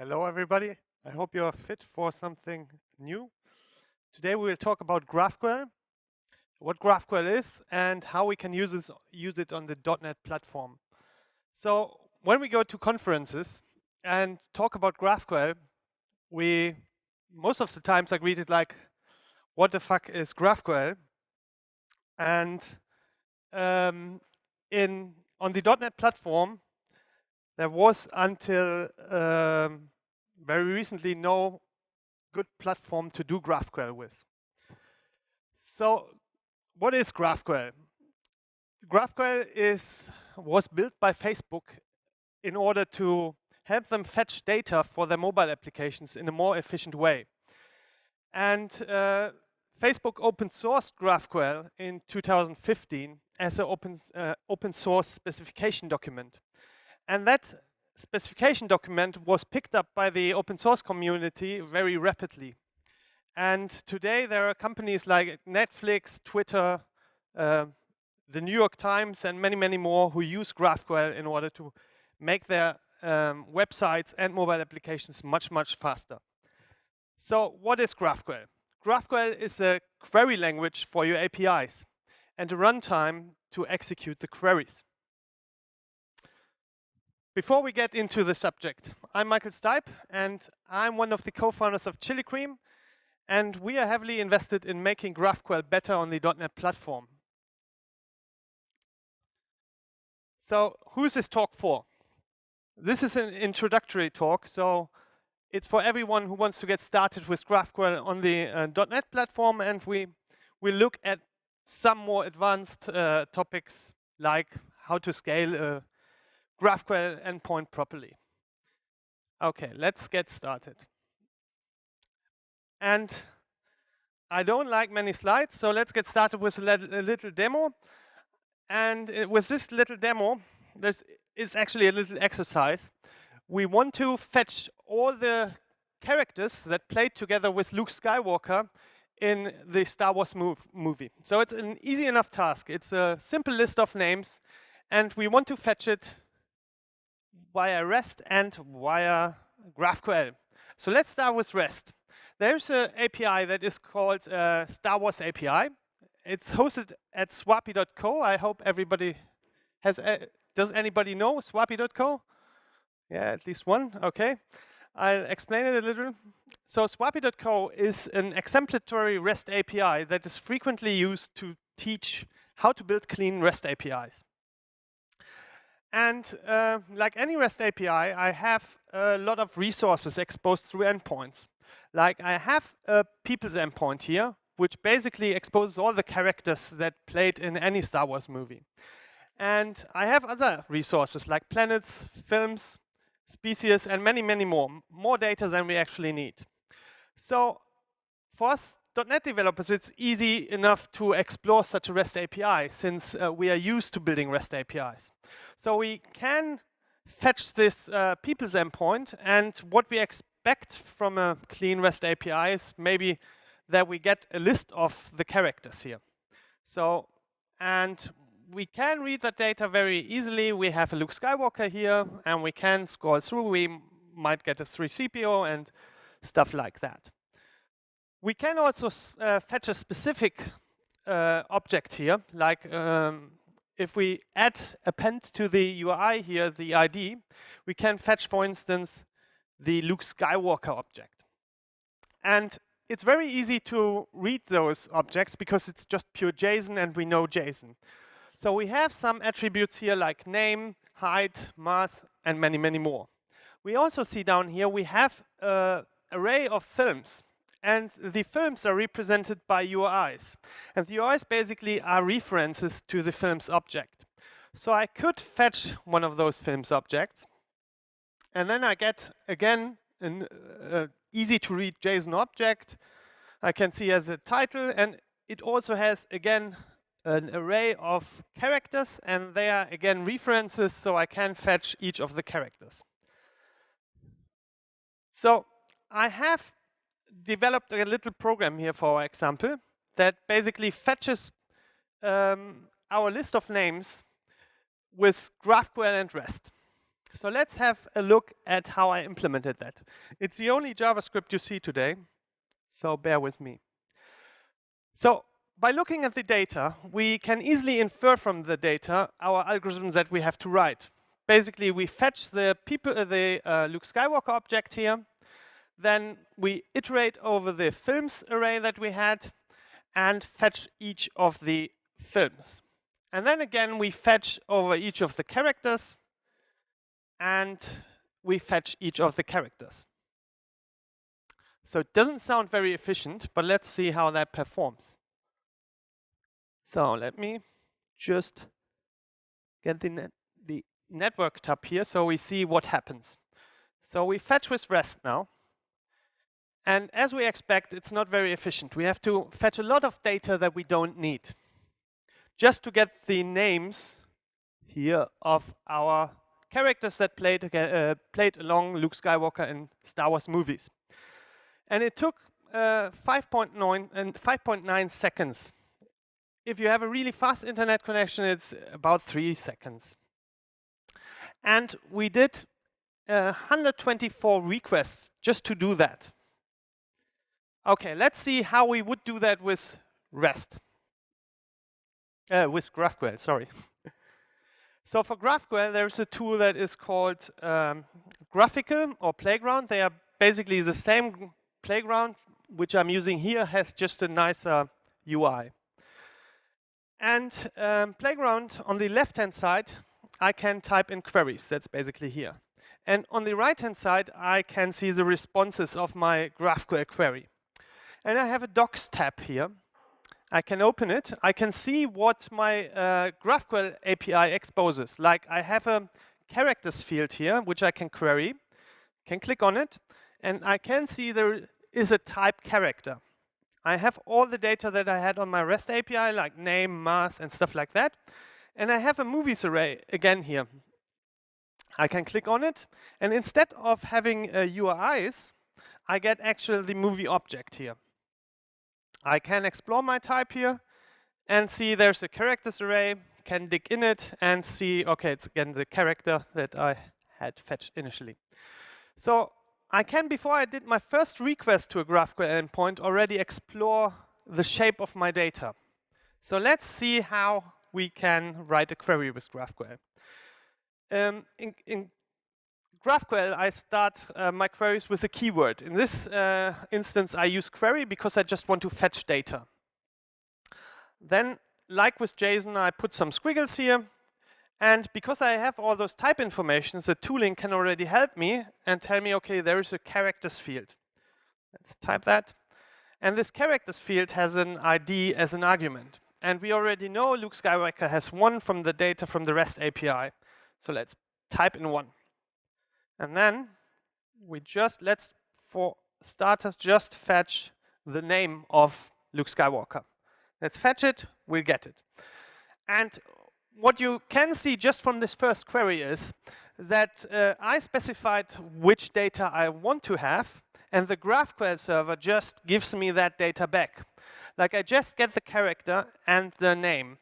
Hello, everybody. I hope you are fit for something new. Today we will talk about GraphQL, what GraphQL is, and how we can use it on the .NET platform. So when we go to conferences and talk about GraphQL, we most of the times are greeted like, "What the fuck is GraphQL?" And on the .NET platform, there was until very recently no good platform to do GraphQL with. So what is GraphQL? GraphQL was built by Facebook in order to help them fetch data for their mobile applications in a more efficient way. And Facebook open sourced GraphQL in 2015 as an open source specification document. And that specification document was picked up by the open source community very rapidly. And today there are companies like Netflix, Twitter, the New York Times, and many, many more who use GraphQL in order to make their websites and mobile applications much, much faster. So what is GraphQL? GraphQL is a query language for your APIs and a runtime to execute the queries. Before we get into the subject, I'm Michael Staib, and I'm one of the co-founders of Chili Cream, and we are heavily invested in making GraphQL better on the .NET platform. So who's this talk for? This is an introductory talk, so it's for everyone who wants to get started with GraphQL on the .NET platform, and we look at some more advanced topics like how to scale a GraphQL endpoint properly. Okay, let's get started. And I don't like many slides, so let's get started with a little demo. And with this little demo, this is actually a little exercise. We want to fetch all the characters that played together with Luke Skywalker in the Star Wars movie. So it's an easy enough task. It's a simple list of names, and we want to fetch it via REST and via GraphQL. So let's start with REST. There's an API that is called Star Wars API. It's hosted at swappy.co. I hope everybody has. Does anybody know swappy.co? Yeah, at least one. Okay. I'll explain it a little. So swappy.co is an exemplary REST API that is frequently used to teach how to build clean REST APIs. And like any REST API, I have a lot of resources exposed through endpoints. Like I have a people's endpoint here, which basically exposes all the characters that played in any Star Wars movie. And I have other resources like planets, films, species, and many, many more. More data than we actually need. So for us .NET developers, it's easy enough to explore such a REST API since we are used to building REST APIs. So we can fetch this people's endpoint, and what we expect from a clean REST API is maybe that we get a list of the characters here. So, and we can read that data very easily. We have a Luke Skywalker here, and we can scroll through. We might get a 3CPO and stuff like that. We can also fetch a specific object here, like if we append to the UI here the ID, we can fetch, for instance, the Luke Skywalker object. And it's very easy to read those objects because it's just pure JSON and we know JSON. So we have some attributes here like name, height, mass, and many, many more. We also see down here we have an array of films. And the films are represented by URIs. And the URIs basically are references to the film's object. So I could fetch one of those films objects. And then I get, again, an easy to read JSON object. I can see as a title. And it also has, again, an array of characters. And they are, again, references. So I can fetch each of the characters. So I have developed a little program here for our example that basically fetches our list of names with GraphQL and REST. So let's have a look at how I implemented that. It's the only JavaScript you see today, so bear with me. So by looking at the data, we can easily infer from the data our algorithms that we have to write. Basically, we fetch the Luke Skywalker object here, then we iterate over the films array that we had and fetch each of the films. And then again, we fetch over each of the characters and we fetch each of the characters. So it doesn't sound very efficient, but let's see how that performs. So let me just get the network tab here so we see what happens. So we fetch with REST now. And as we expect, it's not very efficient. We have to fetch a lot of data that we don't need just to get the names here of our characters that played along Luke Skywalker in Star Wars movies. And it took 5.9 seconds. If you have a really fast internet connection, it's about 3 seconds. And we did 124 requests just to do that. Okay, let's see how we would do that with REST. With GraphQL, sorry. So for GraphQL, there's a tool that is called GraphQL or Playground. They are basically the same playground, which I'm using here, has just a nicer UI. And Playground, on the left-hand side, I can type in queries. That's basically here. And on the right-hand side, I can see the responses of my GraphQL query. And I have a docs tab here. I can open it. I can see what my GraphQL API exposes. Like I have a characters field here, which I can query. Can click on it, and I can see there is a type character. I have all the data that I had on my REST API, like name, mass, and stuff like that. And I have a movies array again here. I can click on it, and instead of having URIs, I get actually the movie object here. I can explore my type here and see there's a characters array, can dig in it and see, okay, it's again the character that I had fetched initially. So I can, before I did my first request to a GraphQL endpoint, already explore the shape of my data. So let's see how we can write a query with GraphQL. In GraphQL, I start my queries with a keyword. In this instance, I use query because I just want to fetch data. Then, like with JSON, I put some squiggles here. And because I have all those type information, the tooling can already help me and tell me, okay, there is a characters field. Let's type that. And this characters field has an ID as an argument. And we already know Luke Skywalker has 1 from the data from the REST API. So let's type in 1. And then we just, let's, for starters, just fetch the name of Luke Skywalker. Let's fetch it, we'll get it. And what you can see just from this first query is that I specified which data I want to have, and the GraphQL server just gives me that data back. Like I just get the character and the name.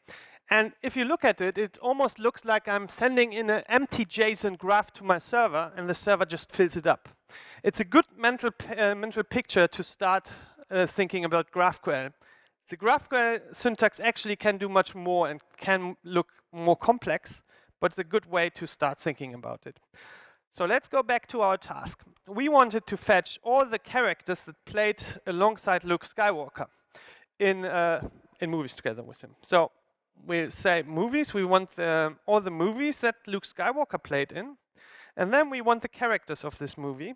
And if you look at it, it almost looks like I'm sending in an empty JSON graph to my server, and the server just fills it up. It's a good mental picture to start thinking about GraphQL. The GraphQL syntax actually can do much more and can look more complex, but it's a good way to start thinking about it. So let's go back to our task. We wanted to fetch all the characters that played alongside Luke Skywalker in movies together with him. So we'll say movies, we want all the movies that Luke Skywalker played in, and then we want the characters of this movie,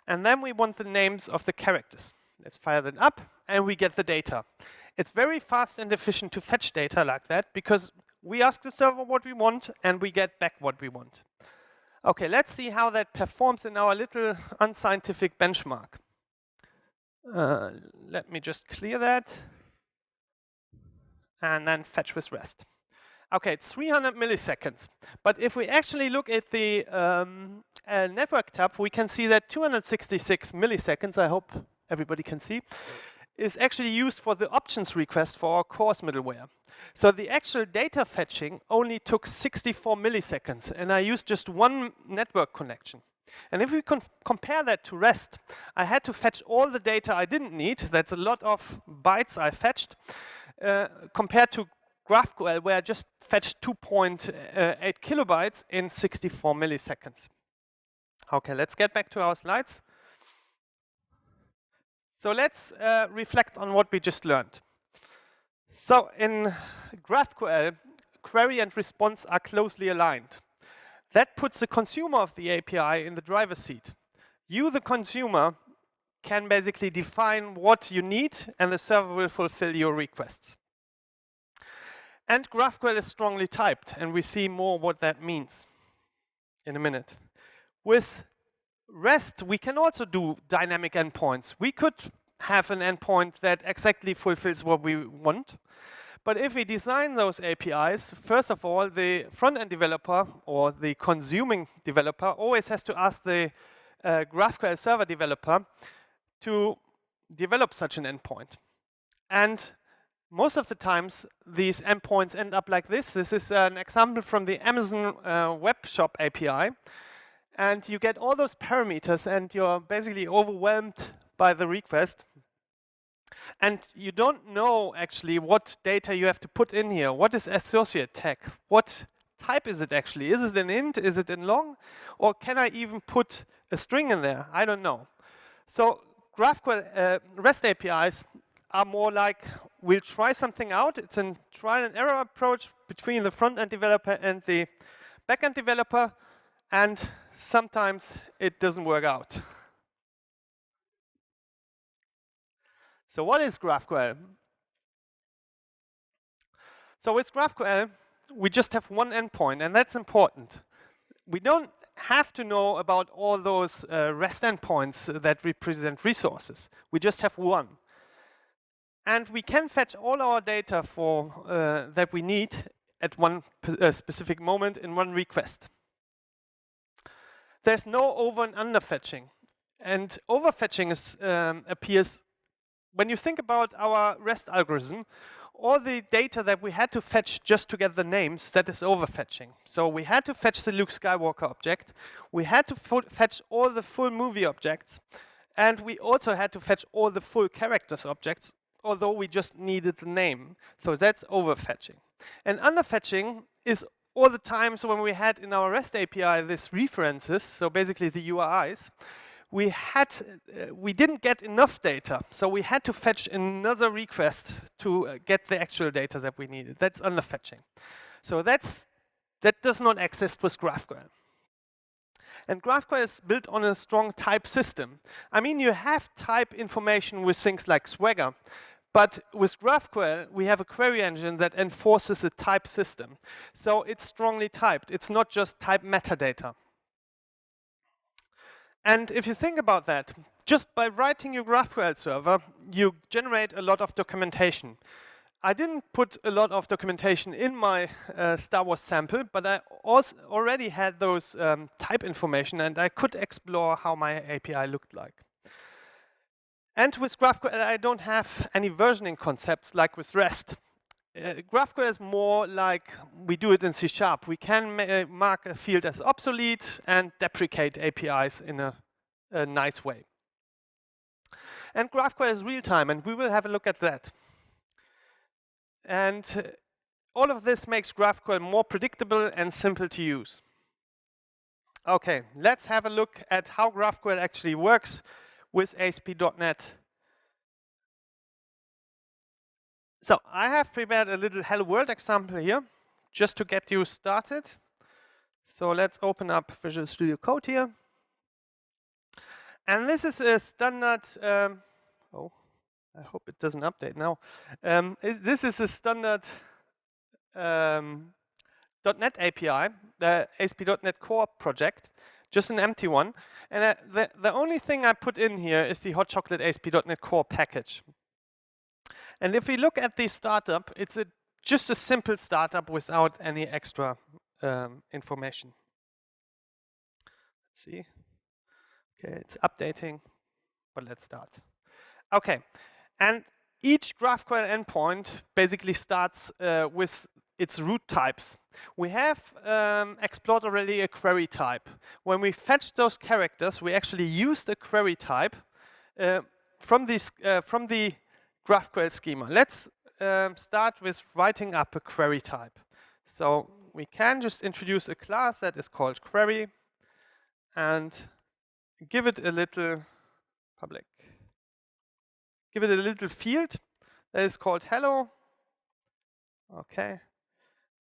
and then we want the names of the characters. Let's fire that up, and we get the data. It's very fast and efficient to fetch data like that, because we ask the server what we want, and we get back what we want. Okay, let's see how that performs in our little unscientific benchmark. Let me just clear that. And then fetch with REST. Okay, it's 300 milliseconds. But if we actually look at the network tab, we can see that 266 milliseconds, I hope everybody can see, is actually used for the options request for our course middleware. So the actual data fetching only took 64 milliseconds, and I used just one network connection. And if we compare that to REST, I had to fetch all the data I didn't need. That's a lot of bytes I fetched, compared to GraphQL, where I just fetched 2.8 kilobytes in 64 milliseconds. Okay, let's get back to our slides. So let's reflect on what we just learned. So in GraphQL, query and response are closely aligned. That puts the consumer of the API in the driver's seat. You, the consumer, can basically define what you need, and the server will fulfill your requests. And GraphQL is strongly typed, and we see more what that means in a minute. With REST, we can also do dynamic endpoints. We could have an endpoint that exactly fulfills what we want. But if we design those APIs, first of all, the front-end developer or the consuming developer always has to ask the GraphQL server developer to develop such an endpoint. And most of the times, these endpoints end up like this. This is an example from the Amazon Web Shop API. And you get all those parameters, and you're basically overwhelmed by the request. And you don't know actually what data you have to put in here. What is associate tag? What type is it actually? Is it an int? Is it in long? Or can I even put a string in there? I don't know. So GraphQL REST APIs are more like, we'll try something out. It's a trial and error approach between the front-end developer and the back-end developer. And sometimes it doesn't work out. So what is GraphQL? So with GraphQL, we just have one endpoint, and that's important. We don't have to know about all those REST endpoints that represent resources. We just have one. And we can fetch all our data for that we need at one specific moment in one request. There's no over and under fetching. And overfetching is, appears when you think about our REST algorithm. All the data that we had to fetch just to get the names, that is overfetching. So we had to fetch the Luke Skywalker object. We had to fetch all the full movie objects. And we also had to fetch all the full characters objects, although we just needed the name. So that's overfetching. And underfetching is all the times when we had in our REST API these references, so basically the URIs, we didn't get enough data, so we had to fetch another request to get the actual data that we needed. That's underfetching. So that does not exist with GraphQL. And GraphQL is built on a strong type system. I mean, you have type information with things like Swagger, but with GraphQL, we have a query engine that enforces a type system. So it's strongly typed. It's not just type metadata. And if you think about that, just by writing your GraphQL server, you generate a lot of documentation. I didn't put a lot of documentation in my Star Wars sample, but I also already had those type information, and I could explore how my API looked like. And with GraphQL, I don't have any versioning concepts like with REST. GraphQL is more like we do it in C#. We can mark a field as obsolete and deprecate APIs in a nice way. And GraphQL is real-time, and we will have a look at that. And all of this makes GraphQL more predictable and simple to use. Okay, let's have a look at how GraphQL actually works with ASP.NET. So I have prepared a little Hello World example here, just to get you started. So let's open up Visual Studio Code here. And this is a standard, oh, I hope it doesn't update now. This is a standard .NET API, the ASP.NET Core project, just an empty one. And the only thing I put in here is the Hot Chocolate ASP.NET Core package. And if we look at the startup, it's just a simple startup without any extra information. Let's see. Okay, it's updating, but let's start. Okay, And each GraphQL endpoint basically starts with its root types. We have explored already a query type. When we fetch those characters, we actually use the query type from the GraphQL schema. Let's start with writing up a query type. So we can just introduce a class that is called query and give it a little public. Give it a little field that is called hello. Okay.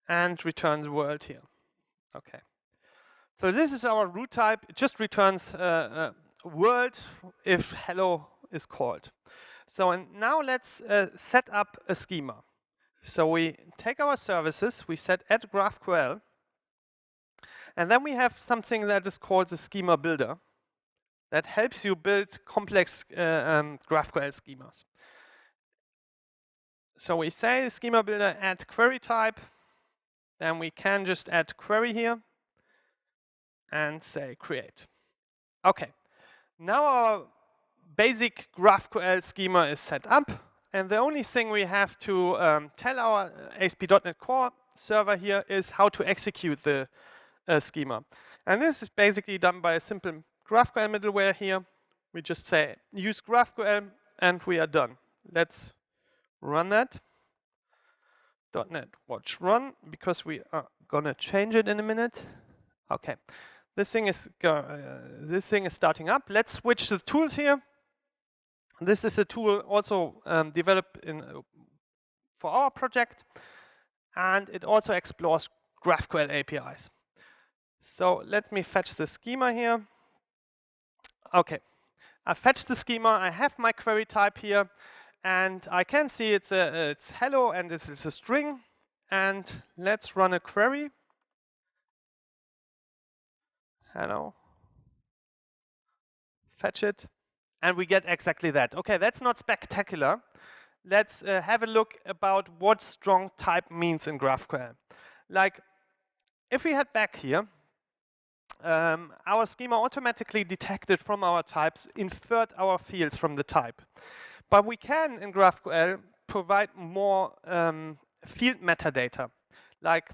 And returns world here. Okay. So this is our root type. It just returns world if hello is called. So and now let's set up a schema. So we take our services, we set add GraphQL, and then we have something that is called the schema builder that helps you build complex GraphQL schemas. So we say schema builder add query type, then we can just add query here and say create. Okay, now our basic GraphQL schema is set up, and the only thing we have to tell our ASP.NET Core server here is how to execute the schema. And this is basically done by a simple GraphQL middleware here. We just say use GraphQL and we are done. Let's run that. .NET watch run, because we are gonna change it in a minute. Okay, this thing is starting up. Let's switch the tools here. This is a tool also developed for our project, and it also explores GraphQL APIs. So let me fetch the schema here. Okay, I fetched the schema. I have my query type here, and I can see it's hello and this is a string. And let's run a query. Hello. Fetch it. And we get exactly that. Okay, that's not spectacular. Let's have a look about what strong type means in GraphQL. Like, if we head back here, our schema automatically detected from our types, inferred our fields from the type. But we can, in GraphQL, provide more field metadata. Like,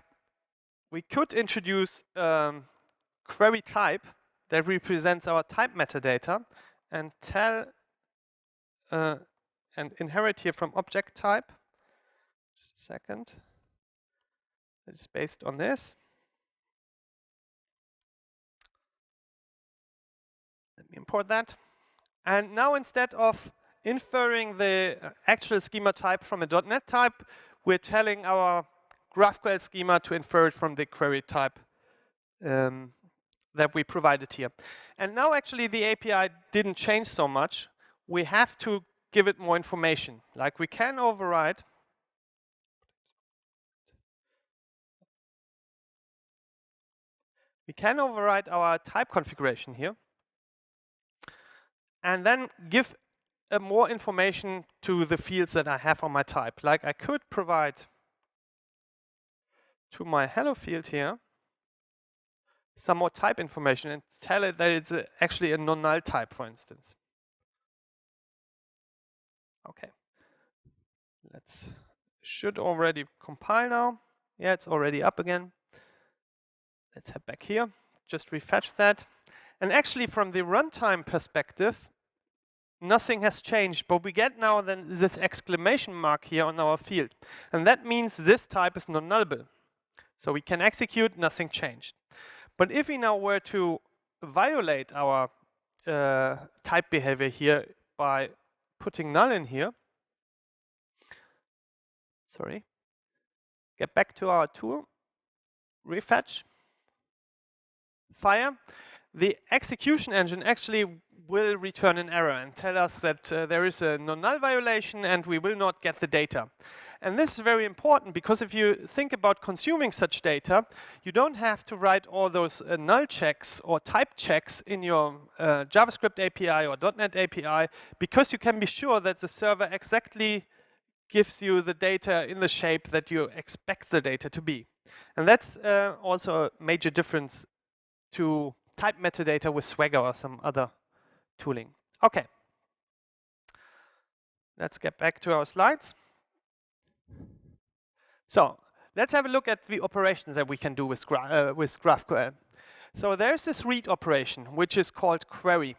we could introduce query type that represents our type metadata and tell and inherit here from object type. Just a second. It's based on this. Let me import that. And now instead of inferring the actual schema type from a .NET type, we're telling our GraphQL schema to infer it from the query type that we provided here. And now actually the API didn't change so much. We have to give it more information. Like we can override our type configuration here and then give more information to the fields that I have on my type. Like I could provide to my hello field here some more type information and tell it that it's actually a non-null type, for instance. Okay. Should already compile now. Yeah, it's already up again. Let's head back here. Just refetch that. And actually, from the runtime perspective, nothing has changed, but we get now then this exclamation mark here on our field. And that means this type is non-nullable. So we can execute, nothing changed. But if we now were to violate our type behavior here by putting null in here, get back to our tool, refetch, fire, the execution engine actually will return an error and tell us that there is a non-null violation and we will not get the data. And this is very important because if you think about consuming such data, you don't have to write all those null checks or type checks in your JavaScript API or .NET API, because you can be sure that the server exactly gives you the data in the shape that you expect the data to be. And that's also a major difference to type metadata with Swagger or some other tooling. Okay. Let's get back to our slides. So let's have a look at the operations that we can do with GraphQL. So there's this read operation, which is called query.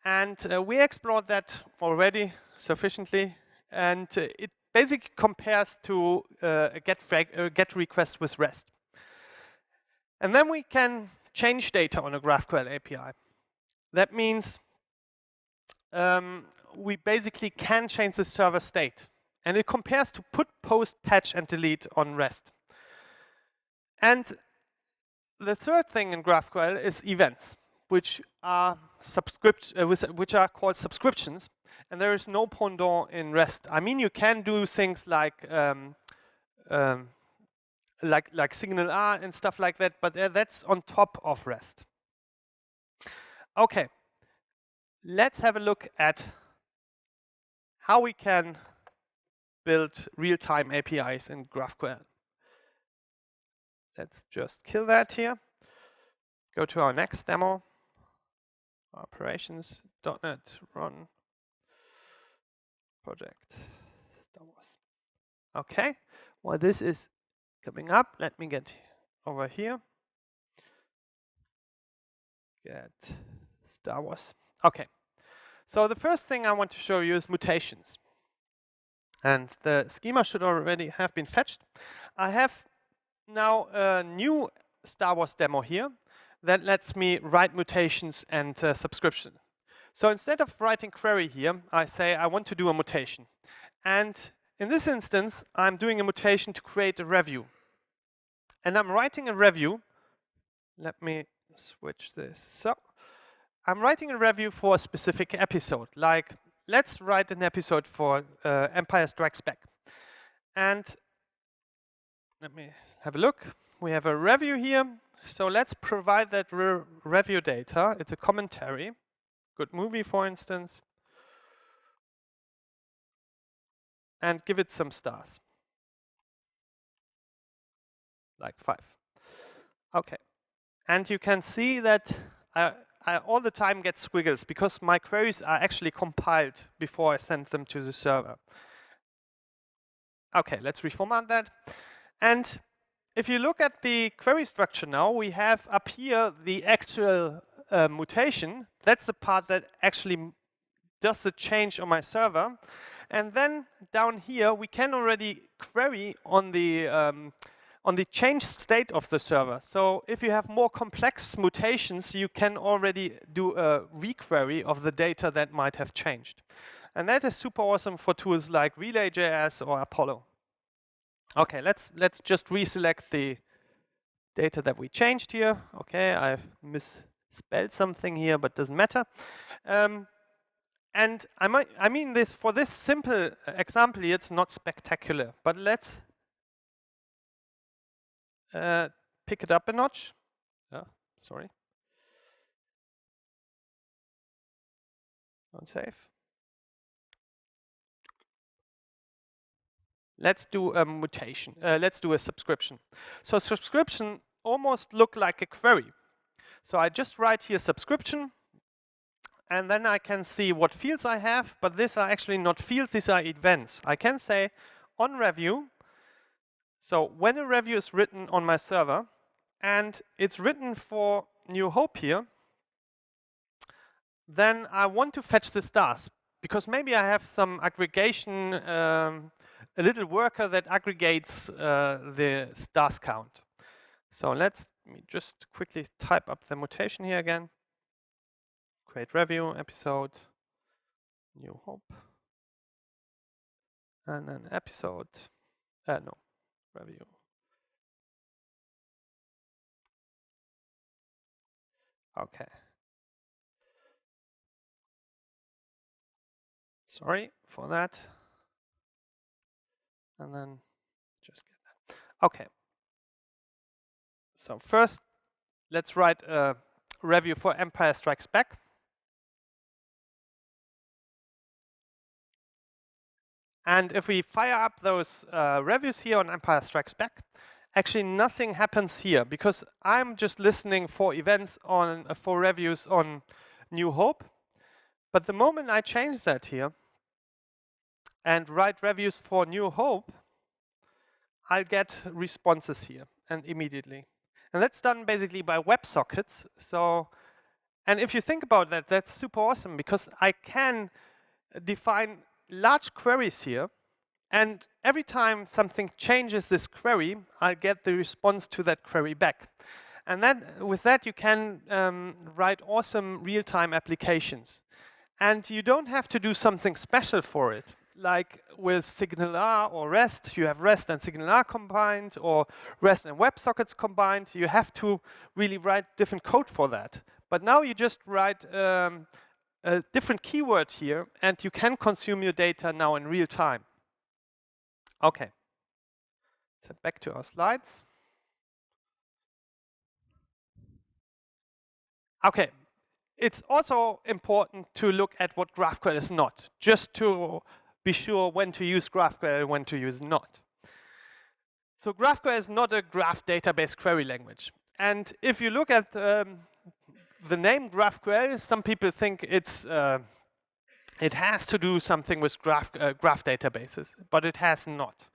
And we explored that already sufficiently. And it basically compares to a get request with REST. And then we can change data on a GraphQL API. That means we basically can change the server state. And it compares to put, post, patch, and delete on REST. And the third thing in GraphQL is events, which are called subscriptions. And there is no pendant in REST. I mean, you can do things like signal R and stuff like that, but that's on top of REST. Okay, let's have a look at how we can build real-time APIs in GraphQL. Let's just kill that here. Go to our next demo. Operations, .NET, run, project. Okay, while this is coming up, let me get over here. Get Star Wars. Okay, so the first thing I want to show you is mutations. And the schema should already have been fetched. I have now a new Star Wars demo here that lets me write mutations and subscription. So instead of writing query here, I say I want to do a mutation. And in this instance, I'm doing a mutation to create a review. And I'm writing a review. Let me switch this. So I'm writing a review for a specific episode. Like, let's write an episode for Empire Strikes Back. And let me have a look. We have a review here. So let's provide that review data. It's a commentary. Good movie, for instance. And give it some stars. Like 5. Okay. And you can see that I all the time get squiggles because my queries are actually compiled before I send them to the server. Okay, let's reformat that. And if you look at the query structure now, we have up here the actual mutation. That's the part that actually does the change on my server. And then down here, we can already query on the changed state of the server. So if you have more complex mutations, you can already do a requery of the data that might have changed. And that is super awesome for tools like Relay.js or Apollo. Okay, let's just reselect the data that we changed here. Okay, I misspelled something here, but doesn't matter. And I mean this for this simple example here, it's not spectacular, but let's pick it up a notch. Sorry. Not safe. Let's do a mutation. Let's do a subscription. So subscription almost look like a query. So I just write here subscription, and then I can see what fields I have, but these are actually not fields, these are events. I can say on review, so when a review is written on my server, and it's written for New Hope here, then I want to fetch the stars, because maybe I have some aggregation, a little worker that aggregates the stars count. So let me just quickly type up the mutation here again. Create review, episode, New Hope. And then episode, no, review. Okay. Sorry for that. And then just get that. Okay. So first, let's write a review for Empire Strikes Back. And if we fire up those reviews here on Empire Strikes Back, actually nothing happens here because I'm just listening for events on for reviews on New Hope. But the moment I change that here, and write reviews for New Hope, I'll get responses here and immediately. And that's done basically by WebSockets. So, and if you think about that, that's super awesome because I can define large queries here. And every time something changes this query, I'll get the response to that query back. And then with that, you can write awesome real-time applications. And you don't have to do something special for it. Like with SignalR or REST, you have REST and SignalR combined, or REST and WebSockets combined. You have to really write different code for that. But now you just write a different keyword here, and you can consume your data now in real time. Okay. So back to our slides. Okay. It's also important to look at what GraphQL is not, just to be sure when to use GraphQL and when to use not. So GraphQL is not a graph database query language. And if you look at the name GraphQL, some people think it has to do something with graph databases, but it has not.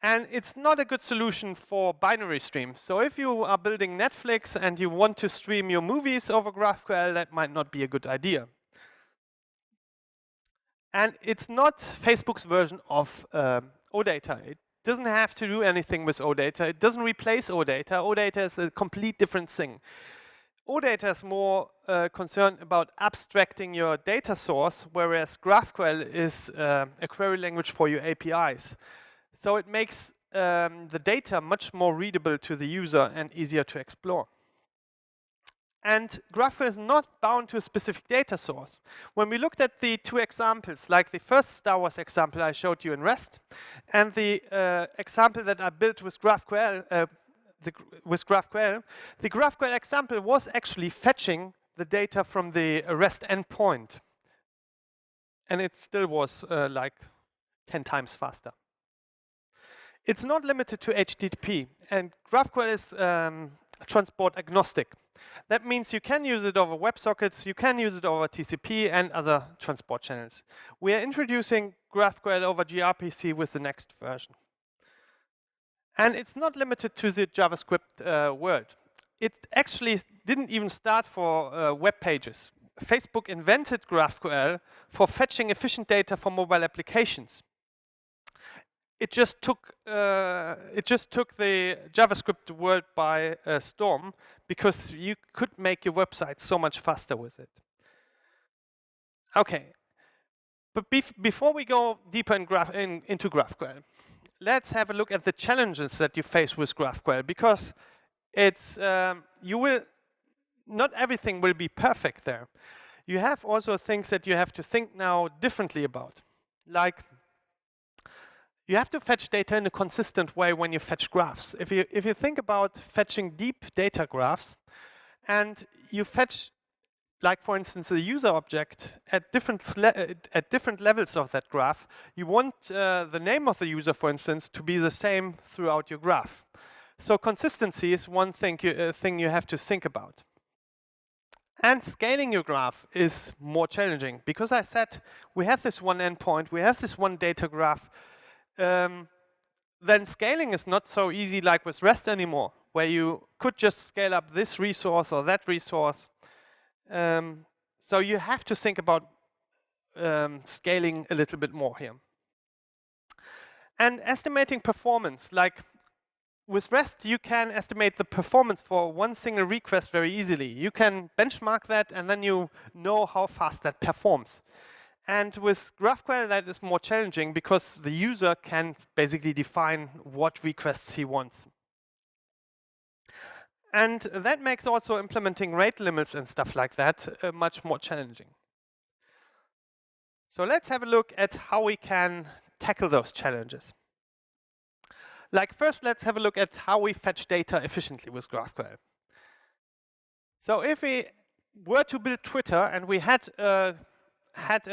And it's not a good solution for binary streams. So if you are building Netflix and you want to stream your movies over GraphQL, that might not be a good idea. And it's not Facebook's version of OData. It doesn't have to do anything with OData. It doesn't replace OData. OData is a complete different thing. OData is more concerned about abstracting your data source, whereas GraphQL is a query language for your APIs. So it makes the data much more readable to the user and easier to explore. And GraphQL is not bound to a specific data source. When we looked at the two examples, like the first Star Wars example I showed you in REST, and the example that I built with GraphQL, the GraphQL example was actually fetching the data from the REST endpoint. And it still was like 10 times faster. It's not limited to HTTP, and GraphQL is transport agnostic. That means you can use it over WebSockets, you can use it over TCP and other transport channels. We are introducing GraphQL over gRPC with the next version. And it's not limited to the JavaScript world. It actually didn't even start for web pages. Facebook invented GraphQL for fetching efficient data for mobile applications. It just took the JavaScript world by storm because you could make your website so much faster with it. Okay, but before we go deeper into GraphQL, let's have a look at the challenges that you face with GraphQL, because it's not everything will be perfect there. You have also things that you have to think now differently about, like you have to fetch data in a consistent way when you fetch graphs. If you think about fetching deep data graphs, and you fetch, like for instance, a user object at different levels of that graph, you want the name of the user, for instance, to be the same throughout your graph. So consistency is one thing you have to think about. And scaling your graph is more challenging, because I said we have this one endpoint, we have this one data graph. Then scaling is not so easy like with REST anymore, where you could just scale up this resource or that resource. So you have to think about scaling a little bit more here. And estimating performance, like with REST, you can estimate the performance for one single request very easily. You can benchmark that, and then you know how fast that performs. And with GraphQL, that is more challenging because the user can basically define what requests he wants. And that makes also implementing rate limits and stuff like that much more challenging. So let's have a look at how we can tackle those challenges. Like first, let's have a look at how we fetch data efficiently with GraphQL. So if we were to build Twitter and we had a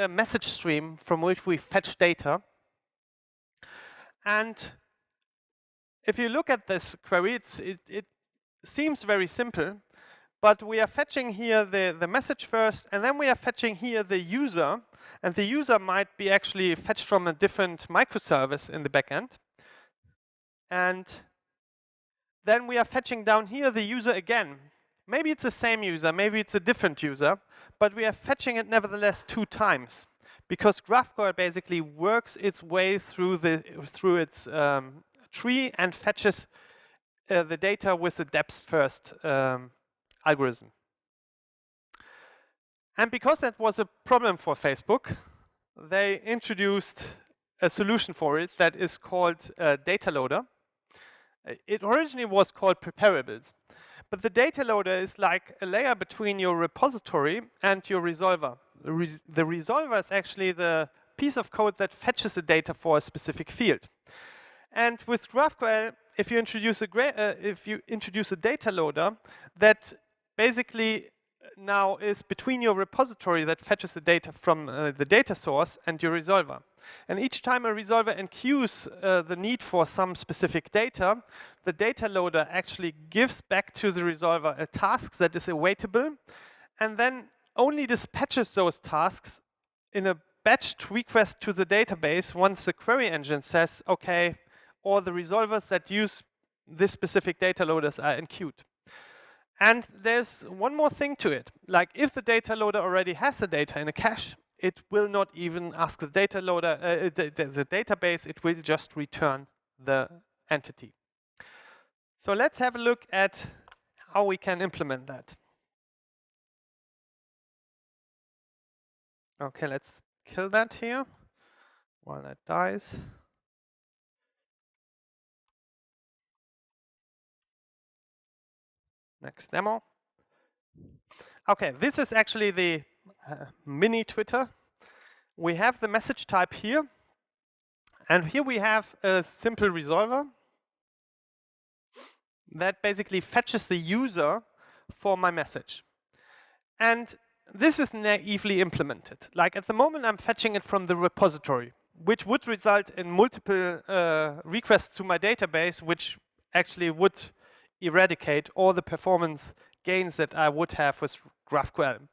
message stream from which we fetch data. And if you look at this query, it seems very simple, but we are fetching here the message first, and then we are fetching here the user, and the user might be actually fetched from a different microservice in the backend. And then we are fetching down here the user again. Maybe it's the same user, maybe it's a different user, but we are fetching it nevertheless 2 times, because GraphQL basically works its way through its tree and fetches the data with the depth first algorithm. And because that was a problem for Facebook, they introduced a solution for it that is called data loader. It originally was called preparables, but the data loader is like a layer between your repository and your resolver. The resolver is actually the piece of code that fetches the data for a specific field. And with GraphQL, if you introduce a data loader, that basically now is between your repository that fetches the data from the data source and your resolver. And each time a resolver enqueues the need for some specific data, the data loader actually gives back to the resolver a task that is awaitable, and then only dispatches those tasks in a batched request to the database once the query engine says, okay, all the resolvers that use this specific data loaders are enqueued. And there's one more thing to it. Like, if the data loader already has the data in a cache, it will not even ask the data loader, the database, it will just return the entity. So let's have a look at how we can implement that. Okay, let's kill that here while that dies. Next demo. Okay, this is actually the mini Twitter. We have the message type here, and here we have a simple resolver that basically fetches the user for my message. And this is naively implemented. Like, at the moment, I'm fetching it from the repository, which would result in multiple requests to my database, which actually would eradicate all the performance gains that I would have with GraphQL.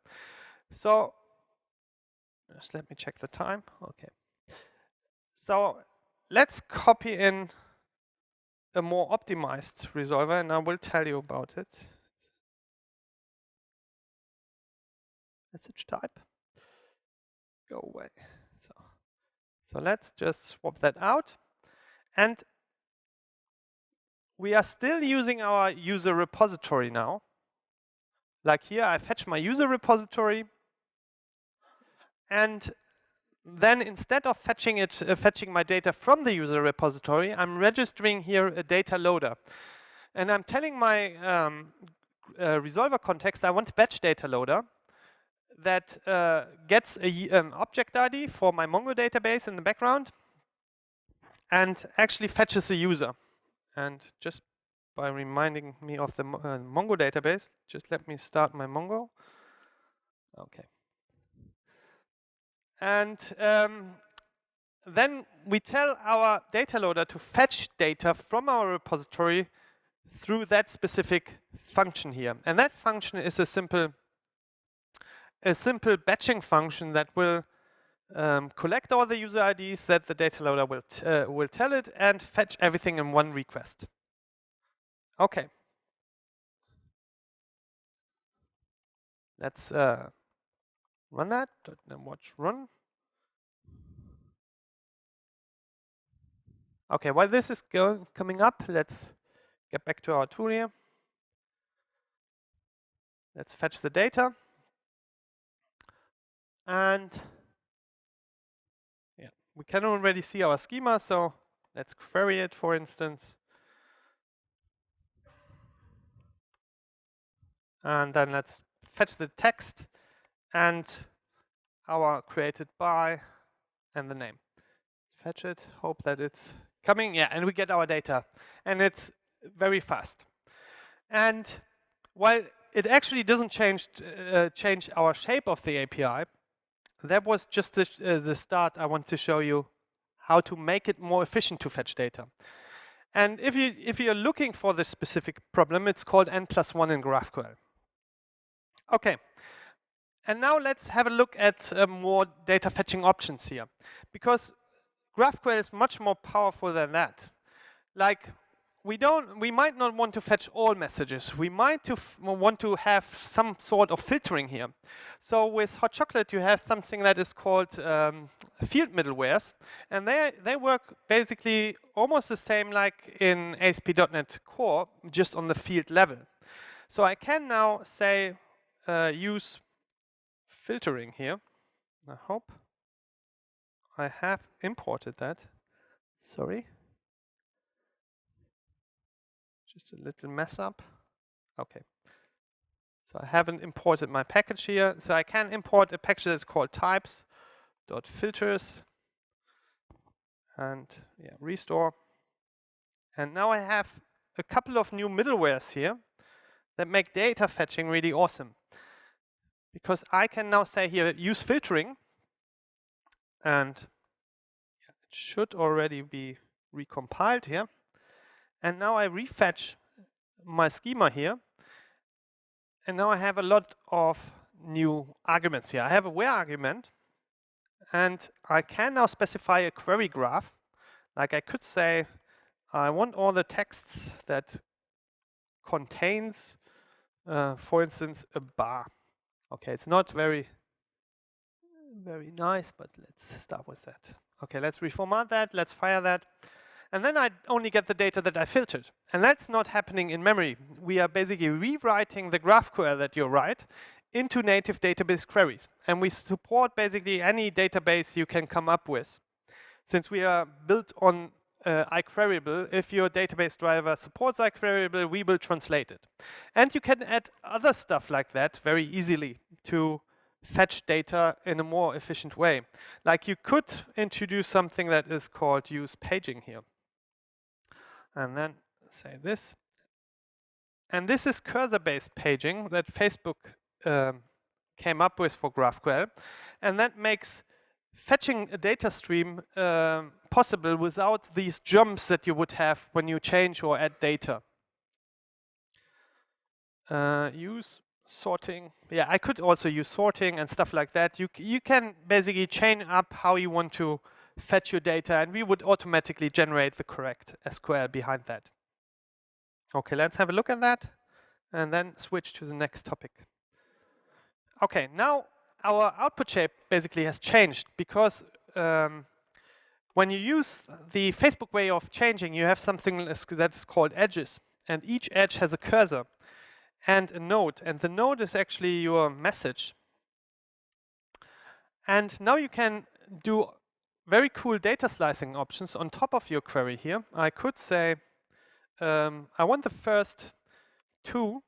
So just let me check the time. Okay. So let's copy in a more optimized resolver, and I will tell you about it. Message type. Go away. So let's just swap that out. And we are still using our user repository now. Like here, I fetch my user repository, and then instead of fetching my data from the user repository, I'm registering here a data loader. And I'm telling my resolver context I want a batch data loader that gets an object ID for my Mongo database in the background and actually fetches a user. And just by reminding me of the Mongo database, just let me start my Mongo. Okay. And then we tell our data loader to fetch data from our repository through that specific function here. And that function is a simple batching function that will collect all the user IDs that the data loader will tell it and fetch everything in one request. Okay. Let's run that. Watch run. Okay, while this is coming up, let's get back to our tool here. Let's fetch the data. And yeah, we can already see our schema, so let's query it, for instance. And then let's fetch the text and our created by and the name. Fetch it, hope that it's coming. Yeah, and we get our data. And it's very fast. And while it actually doesn't change our shape of the API, that was just the start. I want to show you how to make it more efficient to fetch data. And if you're looking for this specific problem, it's called N+1 in GraphQL. Okay, and now let's have a look at more data fetching options here, because GraphQL is much more powerful than that. Like, we might not want to fetch all messages. We might want to have some sort of filtering here. So with Hot Chocolate, you have something that is called field middlewares, and they work basically almost the same like in ASP.NET Core, just on the field level. So I can now say use filtering here. I hope I have imported that. Sorry. Just a little mess up. Okay. So I haven't imported my package here. So I can import a package that's called types.filters and yeah, restore. And now I have a couple of new middlewares here that make data fetching really awesome. Because I can now say here, use filtering, and it should already be recompiled here. And now I refetch my schema here. And now I have a lot of new arguments here. I have a where argument, and I can now specify a query graph. Like I could say, I want all the texts that contains, for instance, a bar. Okay, it's not very nice, but let's start with that. Okay, let's reformat that, let's fire that. And then I only get the data that I filtered. And that's not happening in memory. We are basically rewriting the GraphQL that you write into native database queries. And we support basically any database you can come up with. Since we are built on iQueryable, if your database driver supports iQueryable, we will translate it. And you can add other stuff like that very easily to fetch data in a more efficient way. Like you could introduce something that is called use paging here. And then say this. And this is cursor-based paging that Facebook came up with for GraphQL. And that makes fetching a data stream possible without these jumps that you would have when you change or add data. Use sorting. Yeah, I could also use sorting and stuff like that. You can basically chain up how you want to fetch your data, and we would automatically generate the correct SQL behind that. Okay, let's have a look at that and then switch to the next topic. Okay, now our output shape basically has changed because when you use the Facebook way of changing, you have something that is called edges, and each edge has a cursor and a node, and the node is actually your message. And now you can do very cool data slicing options on top of your query here. I could say, I want the first two.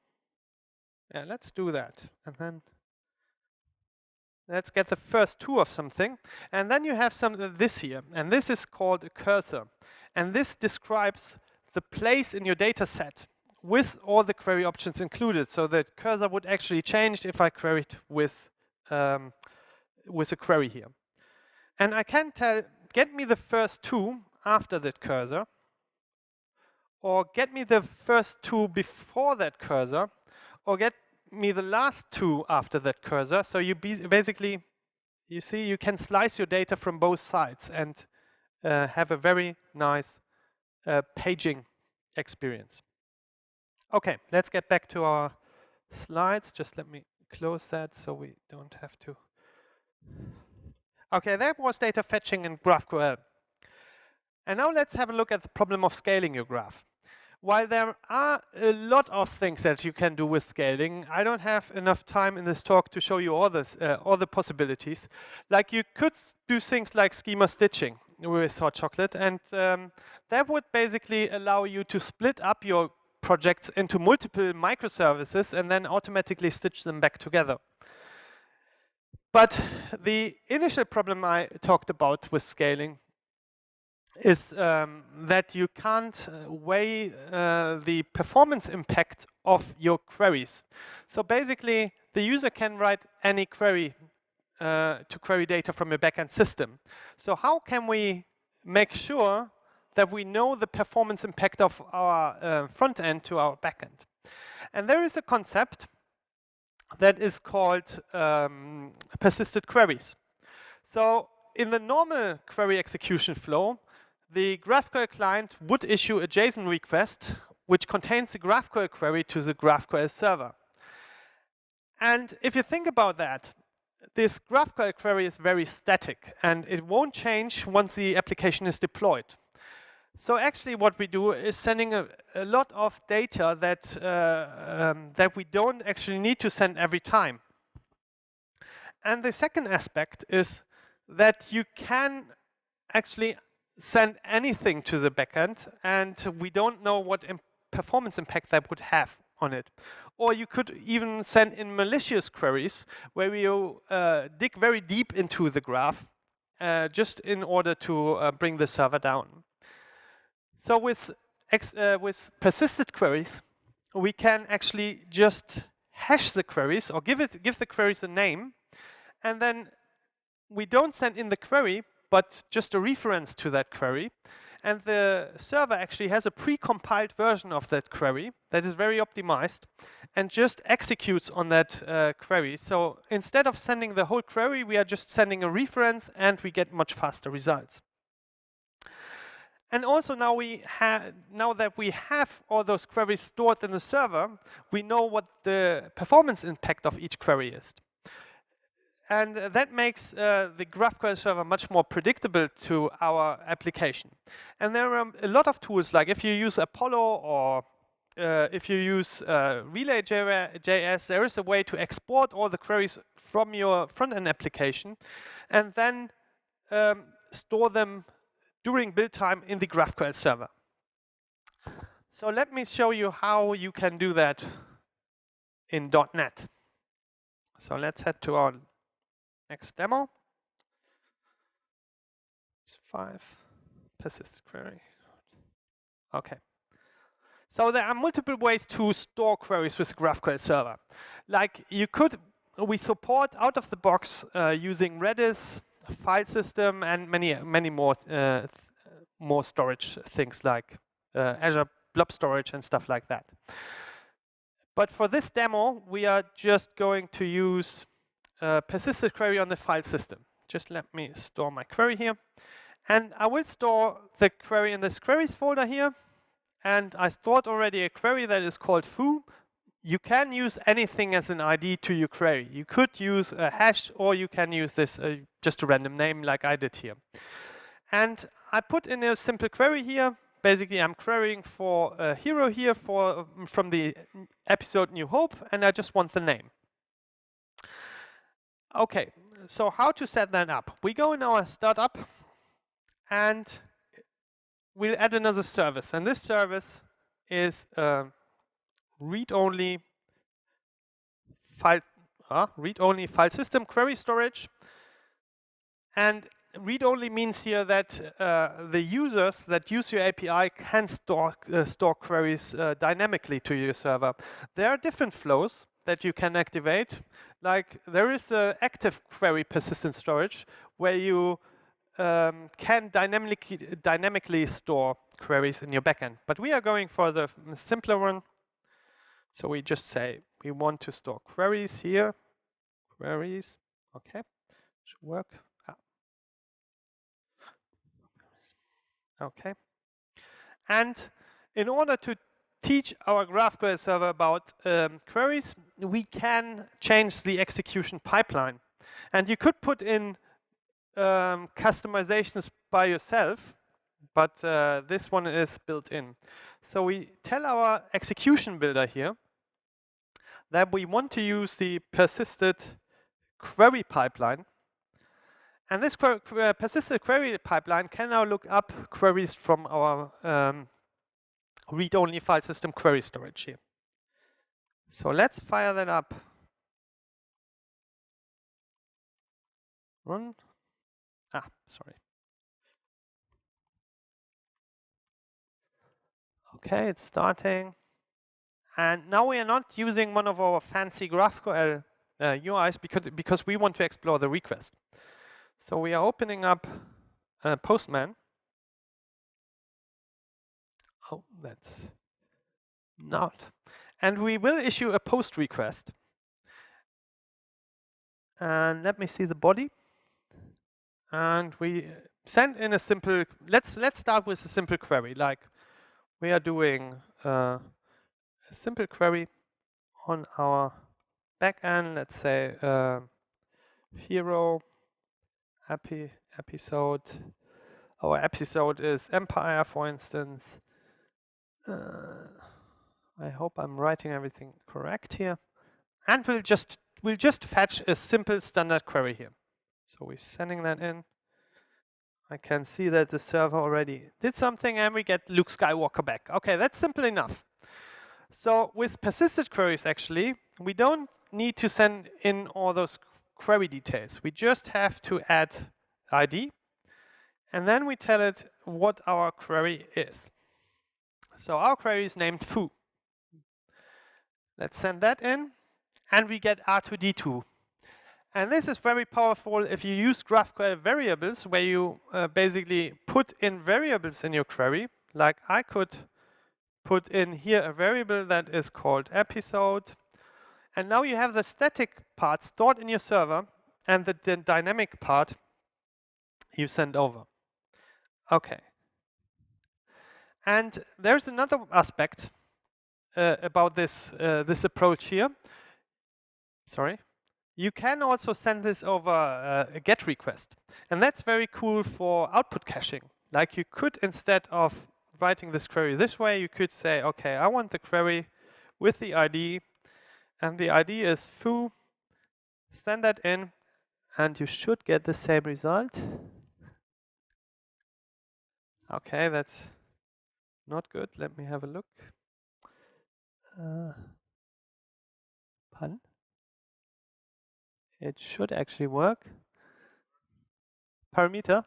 Yeah, let's do that. And then let's get the first two of something. And then you have this here. And this is called a cursor. And this describes the place in your data set with all the query options included. So the cursor would actually change if I queried with a query here. And I can tell, get me the first two after that cursor, or get me the first two before that cursor, or get me the last two after that cursor. So you basically, you see, you can slice your data from both sides and have a very nice paging experience. Okay, let's get back to our slides. Just let me close that so we don't have to. Okay, that was data fetching in GraphQL. And now let's have a look at the problem of scaling your graph. While there are a lot of things that you can do with scaling, I don't have enough time in this talk to show you all the possibilities. Like you could do things like schema stitching with Hot Chocolate, and that would basically allow you to split up your projects into multiple microservices and then automatically stitch them back together. But the initial problem I talked about with scaling is that you can't weigh the performance impact of your queries. So basically, the user can write any query to query data from a backend system. So how can we make sure that we know the performance impact of our front end to our backend? And there is a concept that is called persisted queries. So in the normal query execution flow, the GraphQL client would issue a JSON request which contains the GraphQL query to the GraphQL server. And if you think about that, this GraphQL query is very static and it won't change once the application is deployed. So actually what we do is sending a lot of data that we don't actually need to send every time. And the second aspect is that you can actually send anything to the backend and we don't know what performance impact that would have on it. Or you could even send in malicious queries where you dig very deep into the graph just in order to bring the server down. So with persisted queries, we can actually just hash the queries or give the queries a name, and then we don't send in the query, but just a reference to that query. And the server actually has a pre-compiled version of that query that is very optimized and just executes on that query. So instead of sending the whole query, we are just sending a reference and we get much faster results. And also now that we have all those queries stored in the server, we know what the performance impact of each query is. And that makes the GraphQL server much more predictable to our application. And there are a lot of tools, like if you use Apollo or if you use Relay.js, there is a way to export all the queries from your front-end application and then store them during build time in the GraphQL server. So let me show you how you can do that in .NET. So let's head to our next demo. It's 5 persistent query. Okay. So there are multiple ways to store queries with GraphQL server. Like we support out of the box using Redis, file system, and many more storage things like Azure Blob Storage and stuff like that. But for this demo, we are just going to use persistent query on the file system. Just let me store my query here. And I will store the query in this queries folder here. And I stored already a query that is called foo. You can use anything as an ID to your query. You could use a hash, or you can use this just a random name like I did here. And I put in a simple query here. Basically, I'm querying for a hero here from the episode New Hope, and I just want the name. Okay, so how to set that up? We go in our startup, and we'll add another service. And this service is read-only file system query storage. And read-only means here that the users that use your API can store queries dynamically to your server. There are different flows that you can activate. Like there is the active query persistent storage where you can dynamically store queries in your backend. But we are going for the simpler one. So we just say we want to store queries here. Queries, okay, should work. Okay. And in order to teach our GraphQL server about queries, we can change the execution pipeline. And you could put in customizations by yourself, but this one is built in. So we tell our execution builder here that we want to use the persisted query pipeline. And this persistent query pipeline can now look up queries from our read-only file system query storage here. So let's fire that up. Run. Sorry. Okay, it's starting. And now we are not using one of our fancy GraphQL UIs because we want to explore the request. So we are opening up Postman. Oh, that's not. And we will issue a post request. And let me see the body. And we send in a simple, let's start with a simple query, like we are doing a simple query on our backend, let's say hero episode. Our episode is Empire, for instance. I hope I'm writing everything correct here. And we'll just fetch a simple standard query here. So we're sending that in. I can see that the server already did something and we get Luke Skywalker back. Okay, that's simple enough. So with persistent queries, actually, we don't need to send in all those query details. We just have to add ID, and then we tell it what our query is. So our query is named foo. Let's send that in, and we get R2D2. And this is very powerful if you use GraphQL variables, where you basically put in variables in your query. Like I could put in here a variable that is called episode. And now you have the static part stored in your server and the dynamic part you send over. Okay. And there's another aspect about this, this approach here. Sorry. You can also send this over a GET request. And that's very cool for output caching. Like you could, instead of writing this query this way, you could say, okay, I want the query with the ID, and the ID is foo, send that in, and you should get the same result. Okay, that's not good. Let me have a look. Pun. It should actually work. Parameter.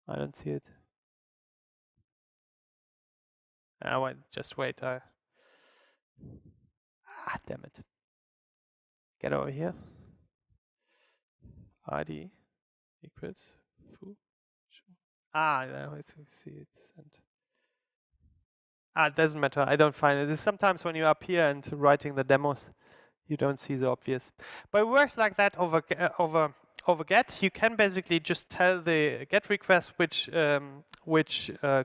I don't see it. Wait, just wait. Damn it. Get over here. ID equals foo. Now let's see it's sent. It doesn't matter. I don't find it. It's sometimes when you're up here and writing the demos, you don't see the obvious. But it works like that over GET. You can basically just tell the GET request which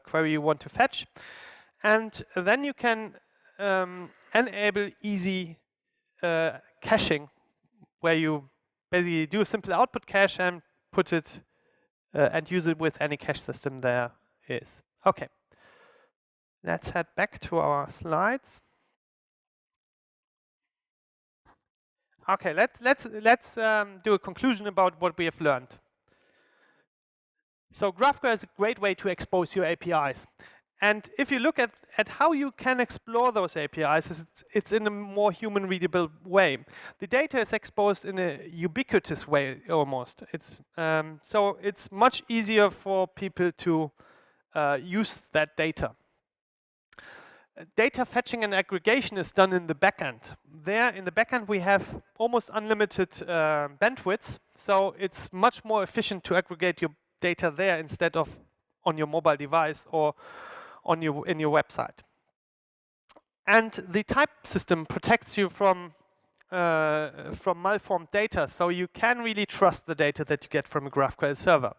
query you want to fetch, and then you can enable easy caching, where you basically do a simple output cache and put it and use it with any cache system there is. Okay. Let's head back to our slides. Okay, let's do a conclusion about what we have learned. So GraphQL is a great way to expose your APIs. And if you look at how you can explore those APIs, it's in a more human readable way. The data is exposed in a ubiquitous way almost. So it's much easier for people to use that data. Data fetching and aggregation is done in the backend. There in the backend we have almost unlimited bandwidth, so it's much more efficient to aggregate your data there instead of on your mobile device or in your website. And the type system protects you from malformed data, so you can really trust the data that you get from a GraphQL server.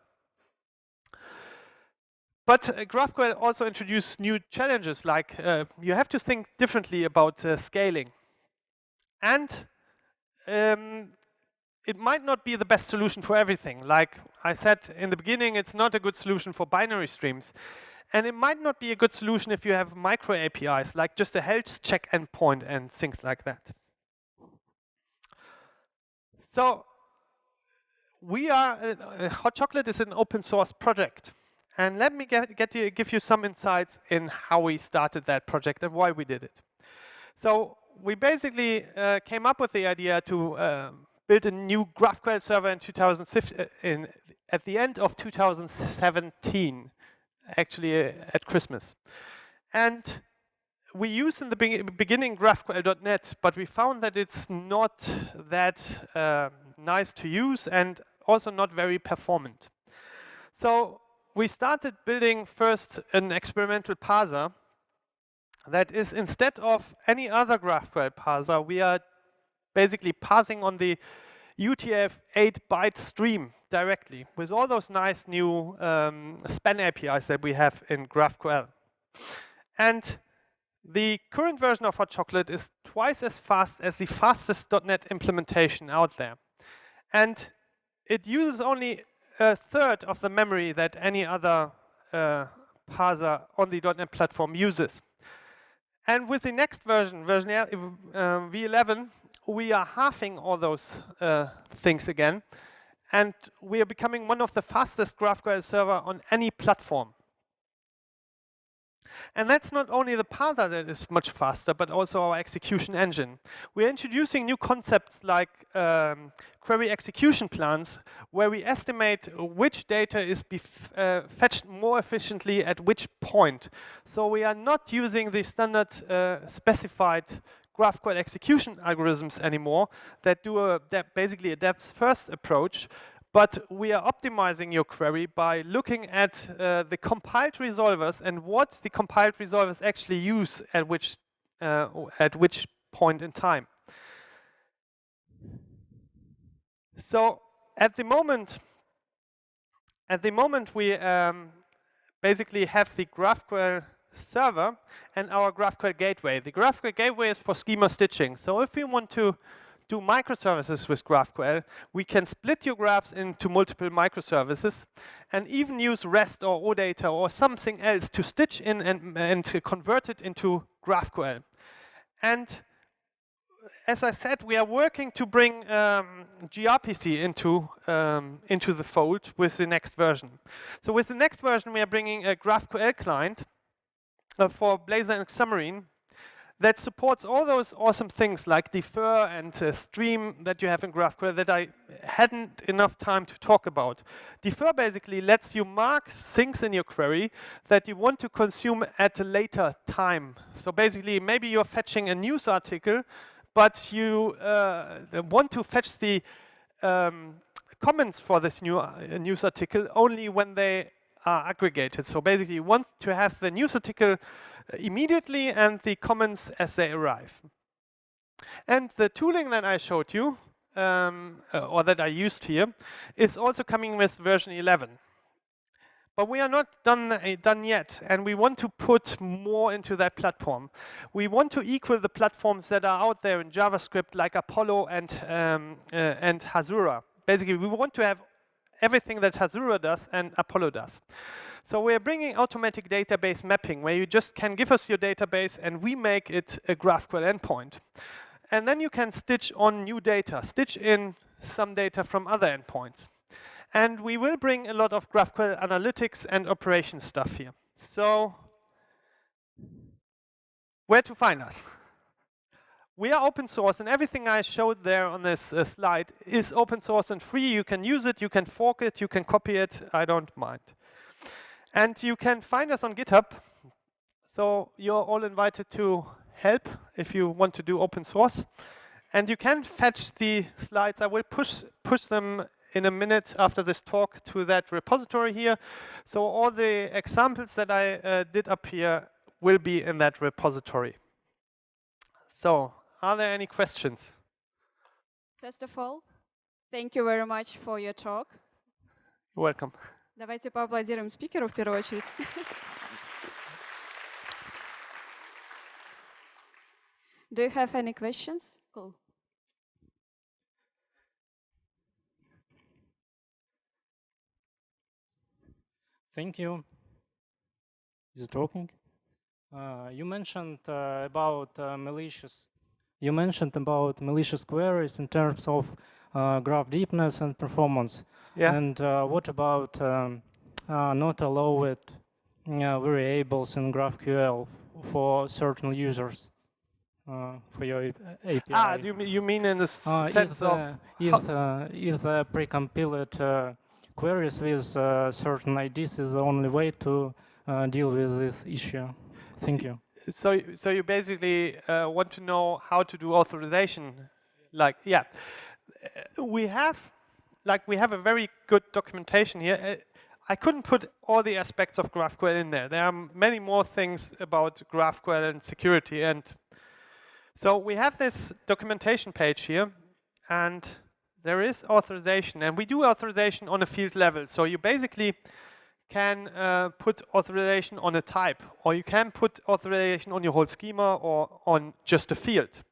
But GraphQL also introduced new challenges, like you have to think differently about scaling. And it might not be the best solution for everything. Like I said in the beginning, it's not a good solution for binary streams. And it might not be a good solution if you have micro APIs, like just a health check endpoint and things like that. So we are, Hot Chocolate is an open source project. And let me give you some insights in how we started that project and why we did it. So we basically came up with the idea to build a new GraphQL server in 2015, at the end of 2017, actually at Christmas. And we used in the beginning GraphQL.NET, but we found that it's not that nice to use and also not very performant. So we started building first an experimental parser that is, instead of any other GraphQL parser, we are basically passing on the UTF-8 byte stream directly with all those nice new span APIs that we have in GraphQL. And the current version of Hot Chocolate is twice as fast as the fastest .NET implementation out there. And it uses only a third of the memory that any other parser on the .NET platform uses. And with the next version, V11, we are halving all those things again. And we are becoming one of the fastest GraphQL server on any platform. And that's not only the parser that is much faster, but also our execution engine. We're introducing new concepts like query execution plans, where we estimate which data is fetched more efficiently at which point. So we are not using the standard specified GraphQL execution algorithms anymore that do basically a depth-first approach, but we are optimizing your query by looking at the compiled resolvers and what the compiled resolvers actually use at which point in time. So at the moment we basically have the GraphQL server and our GraphQL gateway. The GraphQL gateway is for schema stitching. So if we want to do microservices with GraphQL, we can split your graphs into multiple microservices and even use REST or OData or something else to stitch in and to convert it into GraphQL. And as I said, we are working to bring gRPC into the fold with the next version. So with the next version, we are bringing a GraphQL client for Blazor and Xamarin that supports all those awesome things like defer and stream that you have in GraphQL that I hadn't enough time to talk about. Defer basically lets you mark things in your query that you want to consume at a later time. So basically, maybe you're fetching a news article, but you want to fetch the comments for this new news article only when they are aggregated. So basically, you want to have the news article immediately and the comments as they arrive. And the tooling that I showed you, or that I used here, is also coming with version 11. But we are not done yet, and we want to put more into that platform. We want to equal the platforms that are out there in JavaScript, like Apollo and Hasura. Basically, we want to have everything that Hasura does and Apollo does. So we're bringing automatic database mapping, where you just can give us your database and we make it a GraphQL endpoint. And then you can stitch on new data, stitch in some data from other endpoints. And we will bring a lot of GraphQL analytics and operations stuff here. So where to find us? We are open source, and everything I showed there on this slide is open source and free. You can use it, you can fork it, you can copy it, I don't mind. And you can find us on GitHub. So you're all invited to help if you want to do open source. And you can fetch the slides. I will push them in a minute after this talk to that repository here. So all the examples that I did up here will be in that repository. So are there any questions? First of all, thank you very much for your talk. You're welcome. Давайте поаплодируем спикеру в первую очередь. Do you have any questions? Cool. Thank you. Is it working? You mentioned about malicious. You mentioned about malicious queries in terms of graph deepness and performance. Yeah. And what about not allowed variables in GraphQL for certain users for your API? Ah, you mean in the sense of if pre-compiled queries with certain IDs is the only way to deal with this issue. Thank you. So you basically want to know how to do authorization, like, yeah. We have a very good documentation here. I couldn't put all the aspects of GraphQL in there. There are many more things about GraphQL and security, and So we have this documentation page here, and there is authorization, and we do authorization on a field level. So you basically can put authorization on a type, or you can put authorization on your whole schema or on just a field.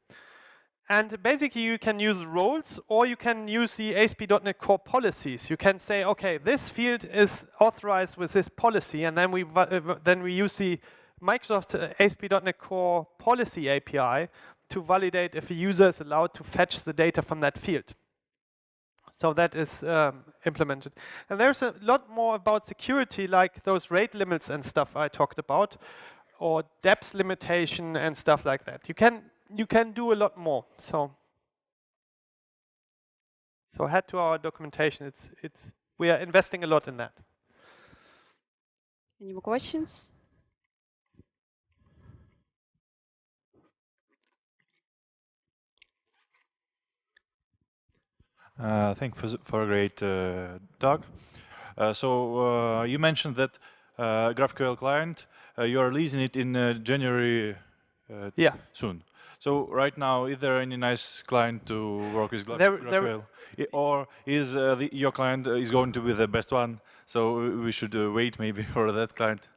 And basically you can use roles, or you can use the ASP.NET Core policies. You can say, okay, this field is authorized with this policy, and then we use the Microsoft ASP.NET Core Policy API to validate if a user is allowed to fetch the data from that field. So that is implemented. And there's a lot more about security, like those rate limits and stuff I talked about, or depth limitation and stuff like that. You can do a lot more. So head to our documentation. We are investing a lot in that. Any more questions? Thanks for a great talk. So you mentioned that GraphQL client, you are releasing it in January soon. So right now, is there any nice client to work with GraphQL? Or is your client is going to be the best one? So we should wait maybe for that client.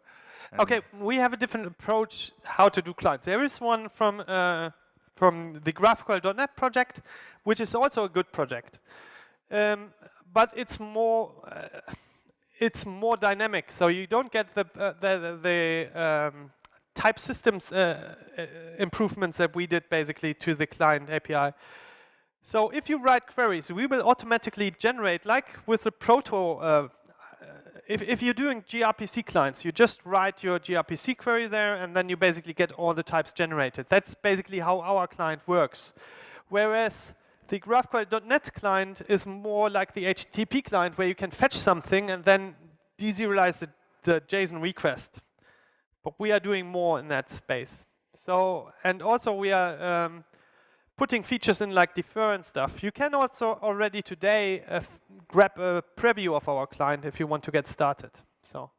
Okay, we have a different approach how to do clients. There is one from the GraphQL.NET project, which is also a good project, but it's more dynamic. So you don't get the type systems improvements that we did basically to the client API. So if you write queries, we will automatically generate, like with the proto. If you're doing gRPC clients, you just write your gRPC query there, and then you basically get all the types generated. That's basically how our client works. Whereas the GraphQL.NET client is more like the HTTP client, where you can fetch something and then deserialize the JSON request. But we are doing more in that space. So, and also we are putting features in like defer and stuff. You can also already today grab a preview of our client if you want to get started. So.